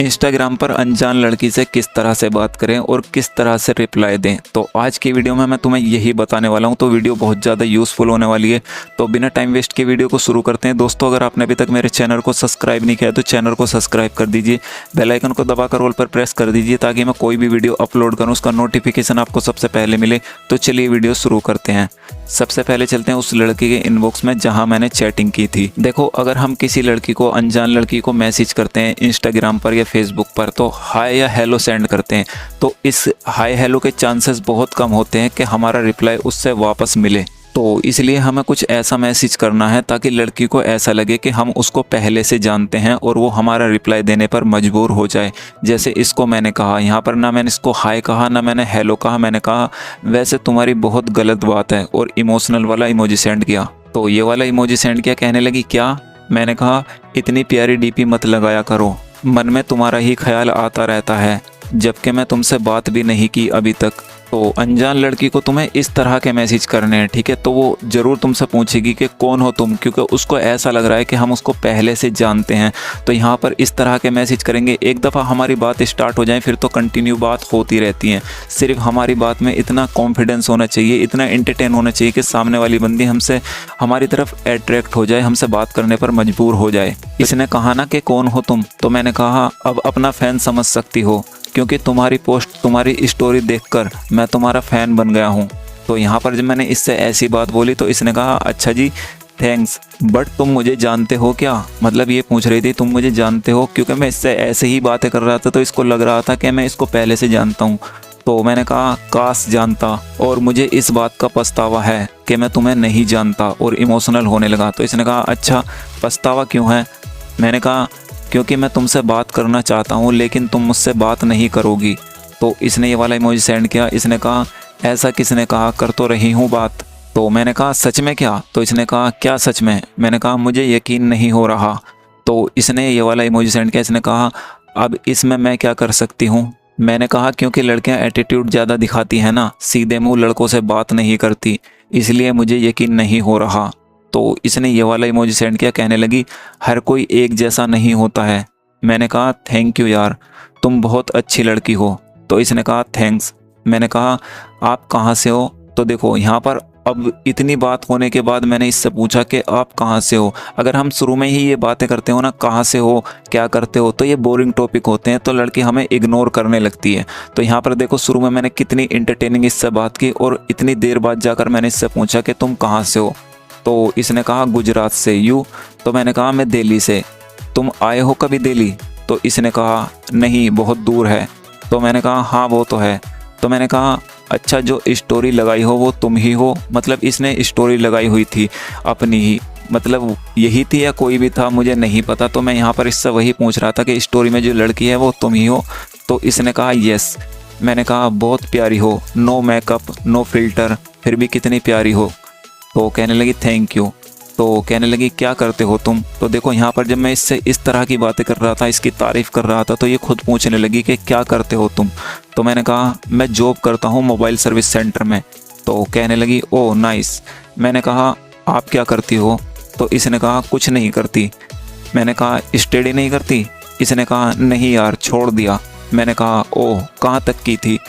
Instagram पर अनजान लड़की से किस तरह से बात करें और किस तरह से रिप्लाई दें। तो आज की वीडियो में मैं तुम्हें यही बताने वाला हूं। तो वीडियो बहुत ज़्यादा यूज़फुल होने वाली है। तो बिना टाइम वेस्ट के वीडियो को शुरू करते हैं। दोस्तों, अगर आपने अभी तक मेरे चैनल को सब्सक्राइब नहीं किया है तो चैनल को सब्सक्राइब कर दीजिए, बेल आइकन को दबाकर ऑल पर प्रेस कर दीजिए ताकि मैं कोई भी वीडियो अपलोड करूँ उसका नोटिफिकेशन आपको सबसे पहले मिले। तो चलिए वीडियो शुरू करते हैं। सबसे पहले चलते हैं उस लड़की के इनबॉक्स में जहां मैंने चैटिंग की थी। देखो, अगर हम किसी लड़की को, अनजान लड़की को मैसेज करते हैं इंस्टाग्राम पर या फेसबुक पर, तो हाय या हेलो सेंड करते हैं, तो इस हाय हेलो के चांसेस बहुत कम होते हैं कि हमारा रिप्लाई उससे वापस मिले। तो इसलिए हमें कुछ ऐसा मैसेज करना है ताकि लड़की को ऐसा लगे कि हम उसको पहले से जानते हैं और वो हमारा रिप्लाई देने पर मजबूर हो जाए। जैसे इसको मैंने कहा, यहाँ पर ना मैंने इसको हाय कहा ना मैंने हेलो कहा, मैंने कहा वैसे तुम्हारी बहुत गलत बात है और इमोशनल वाला इमोजी सेंड किया। तो ये वाला इमोजी सेंड किया, कहने लगी क्या? मैंने कहा इतनी प्यारी डीपी मत लगाया करो, मन में तुम्हारा ही ख्याल आता रहता है, जबकि मैं तुमसे बात भी नहीं की अभी तक। तो अनजान लड़की को तुम्हें इस तरह के मैसेज करने हैं, ठीक है? तो वो ज़रूर तुमसे पूछेगी कि कौन हो तुम, क्योंकि उसको ऐसा लग रहा है कि हम उसको पहले से जानते हैं। तो यहाँ पर इस तरह के मैसेज करेंगे। एक दफ़ा हमारी बात स्टार्ट हो जाए फिर तो कंटिन्यू बात होती रहती है। सिर्फ हमारी बात में इतना कॉन्फिडेंस होना चाहिए, इतना एंटरटेन होना चाहिए कि सामने वाली बंदी हमसे, हमारी तरफ अट्रैक्ट हो जाए, हमसे बात करने पर मजबूर हो जाए। इसने कहा ना कि कौन हो तुम, तो मैंने कहा अब अपना फ़ैन समझ सकती हो, क्योंकि तुम्हारी पोस्ट, तुम्हारी स्टोरी देखकर मैं तुम्हारा फ़ैन बन गया हूँ। तो यहाँ पर जब मैंने इससे ऐसी बात बोली तो इसने कहा अच्छा जी थैंक्स, बट तुम मुझे जानते हो क्या? मतलब ये पूछ रही थी तुम मुझे जानते हो, क्योंकि मैं इससे ऐसे ही बातें कर रहा था तो इसको लग रहा था कि मैं इसको पहले से जानता हूँ। तो मैंने कहा काश जानता, और मुझे इस बात का पछतावा है कि मैं तुम्हें नहीं जानता, और इमोशनल होने लगा। तो इसने कहा अच्छा पछतावा क्यों है? मैंने कहा क्योंकि मैं तुमसे बात करना चाहता हूँ लेकिन तुम मुझसे बात नहीं करोगी। तो इसने ये वाला इमोजी सेंड किया। इसने कहा ऐसा किसने कहा, कर तो रही हूँ बात। तो मैंने कहा सच में क्या? तो इसने कहा क्या सच में? मैंने कहा मुझे यकीन नहीं हो रहा। तो इसने ये वाला इमोजी सेंड किया। इसने कहा अब इसमें मैं क्या कर सकती हूँ? मैंने कहा क्योंकि लड़कियाँ एटीट्यूड ज़्यादा दिखाती हैं ना, सीधे मुँह लड़कों से बात नहीं करती, इसलिए मुझे यकीन नहीं हो रहा। तो इसने ये वाला इमोजी सेंड किया, कहने लगी हर कोई एक जैसा नहीं होता है। मैंने कहा थैंक यू यार, तुम बहुत अच्छी लड़की हो। तो इसने कहा थैंक्स। मैंने कहा आप कहाँ से हो? तो देखो यहाँ पर अब इतनी बात होने के बाद मैंने इससे पूछा कि आप कहाँ से हो। अगर हम शुरू में ही ये बातें करते हो ना, कहाँ से हो, क्या करते हो, तो ये बोरिंग टॉपिक होते हैं, तो लड़की हमें इग्नोर करने लगती है। तो यहाँ पर देखो शुरू में मैंने कितनी इंटरटेनिंग इससे बात की और इतनी देर बाद जाकर मैंने इससे पूछा कि तुम कहाँ से हो। तो इसने कहा गुजरात से। यू? तो मैंने कहा मैं दिल्ली से। तुम आए हो कभी दिल्ली? तो इसने कहा नहीं, बहुत दूर है। तो मैंने कहा हाँ वो तो है। तो मैंने कहा अच्छा जो स्टोरी लगाई हो वो तुम ही हो? मतलब इसने स्टोरी लगाई हुई थी अपनी ही, मतलब यही थी या कोई भी था मुझे नहीं पता। तो मैं यहाँ पर इससे वही पूछ रहा था कि स्टोरी में जो लड़की है वो तुम ही हो? तो इसने कहा यस। मैंने कहा बहुत प्यारी हो, नो मेकअप नो फिल्टर, फिर भी कितनी प्यारी हो। तो कहने लगी थैंक यू। तो कहने लगी क्या करते हो तुम? तो देखो यहाँ पर जब मैं इससे इस तरह की बातें कर रहा था, इसकी तारीफ़ कर रहा था, तो ये खुद पूछने लगी कि क्या करते हो तुम? तो मैंने कहा मैं जॉब करता हूँ मोबाइल सर्विस सेंटर में। तो कहने लगी ओह नाइस। मैंने कहा आप क्या करती हो? तो इसने कहा कुछ नहीं करती। मैंने कहा स्टडी नहीं करती? इसने कहा नहीं यार छोड़ दिया। मैंने कहा ओह कहाँ तक की थी?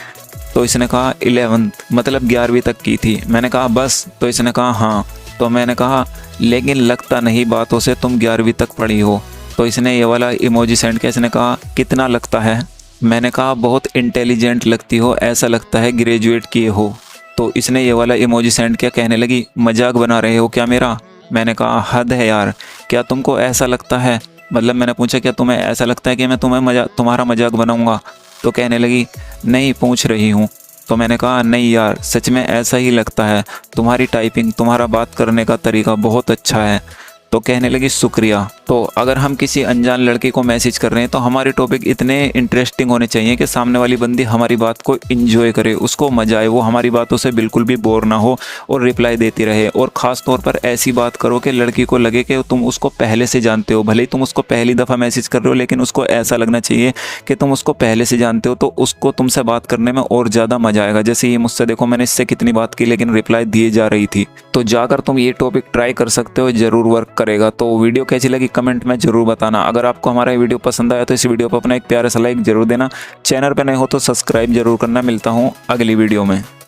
तो इसने कहा 11th, मतलब 11वीं तक की थी। मैंने कहा बस? तो इसने कहा हाँ। तो मैंने कहा लेकिन लगता नहीं बातों से तुम 11वीं तक पढ़ी हो। तो इसने ये वाला इमोजी सेंड किया। इसने कहा कितना लगता है? मैंने कहा बहुत इंटेलिजेंट लगती हो, ऐसा लगता है ग्रेजुएट किए हो। तो इसने ये वाला इमोजी सेंड किया, कहने लगी मजाक बना रहे हो क्या मेरा? मैंने कहा हद है यार, क्या तुमको ऐसा लगता है? मतलब मैंने पूछा क्या तुम्हें ऐसा लगता है कि मैं तुम्हारा मजाक बनाऊँगा? तो कहने लगी नहीं पूछ रही हूँ। तो मैंने कहा नहीं यार सच में ऐसा ही लगता है, तुम्हारी टाइपिंग, तुम्हारा बात करने का तरीका बहुत अच्छा है। तो कहने लगी शुक्रिया। तो अगर हम किसी अनजान लड़के को मैसेज कर रहे हैं तो हमारे टॉपिक इतने इंटरेस्टिंग होने चाहिए कि सामने वाली बंदी हमारी बात को एंजॉय करे, उसको मजा आए, वो हमारी बातों से बिल्कुल भी बोर ना हो और रिप्लाई देती रहे। और ख़ास तौर पर ऐसी बात करो कि लड़की को लगे कि तुम उसको पहले से जानते हो। भले ही तुम उसको पहली दफ़ा मैसेज कर रहे हो लेकिन उसको ऐसा लगना चाहिए कि तुम उसको पहले से जानते हो, तो उसको तुमसे बात करने में और ज़्यादा मजा आएगा। जैसे ये मुझसे, देखो मैंने इससे कितनी बात की लेकिन रिप्लाई दिए जा रही थी। तो जाकर तुम ये टॉपिक ट्राई कर सकते हो, ज़रूर वर्क करेगा। तो वीडियो कैसी लगी कमेंट में जरूर बताना। अगर आपको हमारा ये वीडियो पसंद आया तो इस वीडियो पर अपना एक प्यारा सा लाइक जरूर देना। चैनल पर नए हो तो सब्सक्राइब जरूर करना। मिलता हूँ अगली वीडियो में।